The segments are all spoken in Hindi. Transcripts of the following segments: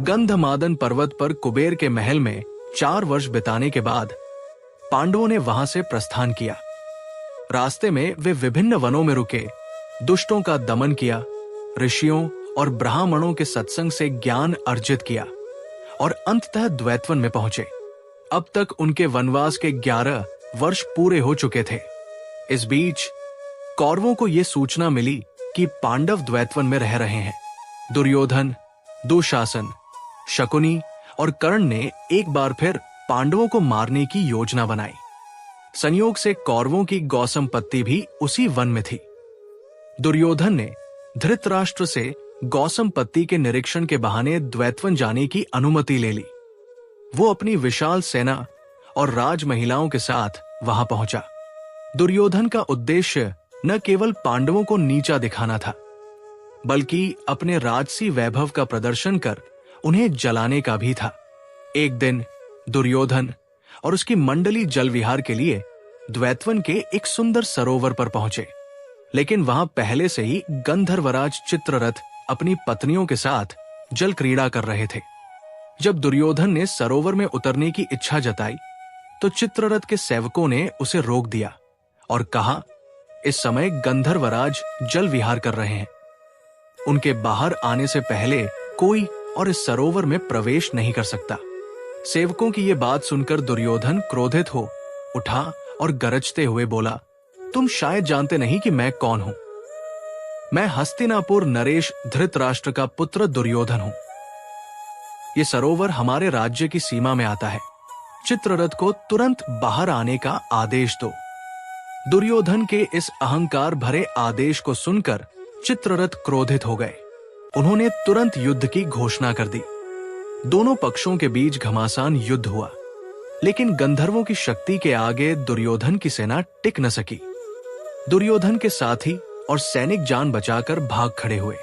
गंधमादन पर्वत पर कुबेर के महल में 4 वर्ष बिताने के बाद पांडवों ने वहां से प्रस्थान किया। रास्ते में वे विभिन्न वनों में रुके, दुष्टों का दमन किया, ऋषियों और ब्राह्मणों के सत्संग से ज्ञान अर्जित किया और अंततः द्वैतवन में पहुंचे। अब तक उनके वनवास के 11 वर्ष पूरे हो चुके थे। इस बीच कौरवों को यह सूचना मिली कि पांडव द्वैतवन में रह रहे हैं। दुर्योधन, दुशासन, शकुनी और कर्ण ने एक बार फिर पांडवों को मारने की योजना बनाई। संयोग से कौरवों की गौ संपत्ति भी उसी वन में थी। दुर्योधन ने धृतराष्ट्र से गौ संपत्ति के निरीक्षण के बहाने द्वैतवन जाने की अनुमति ले ली। वो अपनी विशाल सेना और राज महिलाओं के साथ वहां पहुंचा। दुर्योधन का उद्देश्य न केवल पांडवों को नीचा दिखाना था, बल्कि अपने राजसी वैभव का प्रदर्शन कर उन्हें जलाने का भी था। एक दिन दुर्योधन और उसकी मंडली जल विहार के लिए द्वैतवन के एक सुंदर सरोवर पर पहुंचे, लेकिन वहां पहले से ही गंधर्वराज चित्ररथ अपनी पत्नियों के साथ जल क्रीड़ा कर रहे थे। जब दुर्योधन ने सरोवर में उतरने की इच्छा जताई तो चित्ररथ के सेवकों ने उसे रोक दिया और कहा, इस समय गंधर्वराज जल विहार कर रहे हैं। उनके बाहर आने से पहले कोई और इस सरोवर में प्रवेश नहीं कर सकता। सेवकों की ये बात सुनकर दुर्योधन क्रोधित हो उठा और गरजते हुए बोला, तुम शायद जानते नहीं कि मैं कौन हूं। मैं हस्तिनापुर नरेश धृतराष्ट्र का पुत्र दुर्योधन हूं। ये सरोवर हमारे राज्य की सीमा में आता है। चित्ररथ को तुरंत बाहर आने का आदेश दो। दुर्योधन के इस अहंकार भरे आदेश को सुनकर चित्ररथ क्रोधित हो गए। उन्होंने तुरंत युद्ध की घोषणा कर दी। दोनों पक्षों के बीच घमासान युद्ध हुआ, लेकिन गंधर्वों की शक्ति के आगे दुर्योधन की सेना टिक न सकी। दुर्योधन के साथी और सैनिक जान बचाकर भाग खड़े हुए,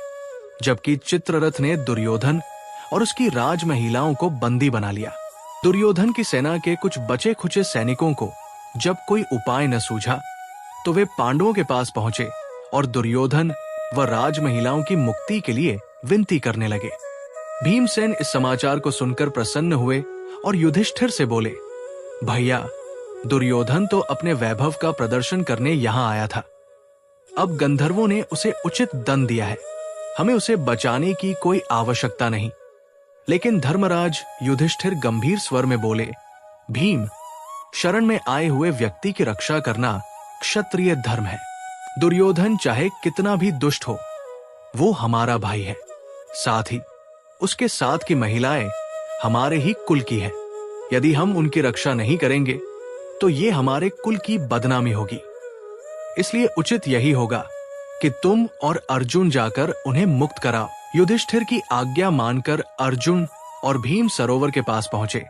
जबकि चित्ररथ ने दुर्योधन और उसकी राज महिलाओं को बंदी बना लिया। दुर्योधन की सेना के कुछ बचे खुचे सैनिकों को जब कोई उपाय न सूझा तो वे पांडवों के पास पहुंचे और दुर्योधन व राज महिलाओं की मुक्ति के लिए विनती करने लगे। भीमसेन इस समाचार को सुनकर प्रसन्न हुए और युधिष्ठिर से बोले, भैया, दुर्योधन तो अपने वैभव का प्रदर्शन करने यहां आया था। अब गंधर्वों ने उसे उचित दंड दिया है। हमें उसे बचाने की कोई आवश्यकता नहीं। लेकिन धर्मराज युधिष्ठिर गंभीर स्वर में बोले, भीम, शरण में आए हुए व्यक्ति की रक्षा करना क्षत्रिय धर्म है। दुर्योधन चाहे कितना भी दुष्ट हो, वो हमारा भाई है। साथ ही उसके साथ की महिलाएं हमारे ही कुल की है। यदि हम उनकी रक्षा नहीं करेंगे तो ये हमारे कुल की बदनामी होगी। इसलिए उचित यही होगा कि तुम और अर्जुन जाकर उन्हें मुक्त कराओ। युधिष्ठिर की आज्ञा मानकर अर्जुन और भीम सरोवर के पास पहुंचे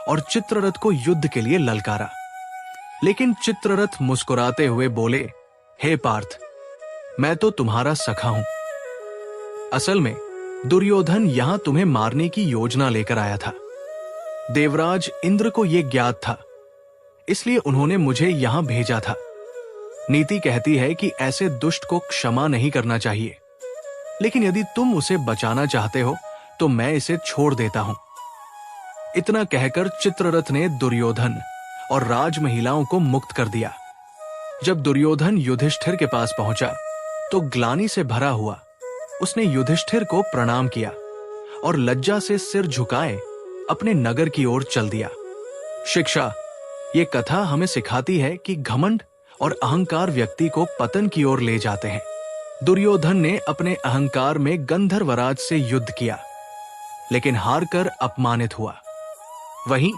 और चित्ररथ को युद्ध के लिए ललकारा। लेकिन चित्ररथ मुस्कुराते हुए बोले, हे पार्थ, मैं तो तुम्हारा सखा हूं। असल में दुर्योधन यहां तुम्हें मारने की योजना लेकर आया था। देवराज इंद्र को यह ज्ञात था, इसलिए उन्होंने मुझे यहां भेजा था। नीति कहती है कि ऐसे दुष्ट को क्षमा नहीं करना चाहिए, लेकिन यदि तुम उसे बचाना चाहते हो तो मैं इसे छोड़ देता हूं। इतना कहकर चित्ररथ ने दुर्योधन और राज महिलाओं को मुक्त कर दिया। जब दुर्योधन युधिष्ठिर के पास पहुंचा तो ग्लानि से भरा हुआ उसने युधिष्ठिर को प्रणाम किया और लज्जा से सिर झुकाए अपने नगर की ओर चल दिया। शिक्षा, ये कथा हमें सिखाती है कि घमंड और अहंकार व्यक्ति को पतन की ओर ले जाते हैं। दुर्योधन ने अपने अहंकार में गंधर्वराज से युद्ध किया, लेकिन हारकर अपमानित हुआ। वहीं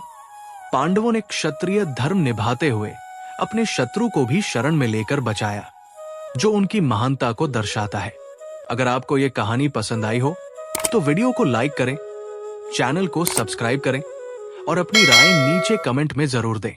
पांडवों ने क्षत्रिय धर्म निभाते हुए अपने शत्रु को भी शरण में लेकर बचाया, जो उनकी महानता को दर्शाता है। अगर आपको यह कहानी पसंद आई हो तो वीडियो को लाइक करें, चैनल को सब्सक्राइब करें और अपनी राय नीचे कमेंट में जरूर दें।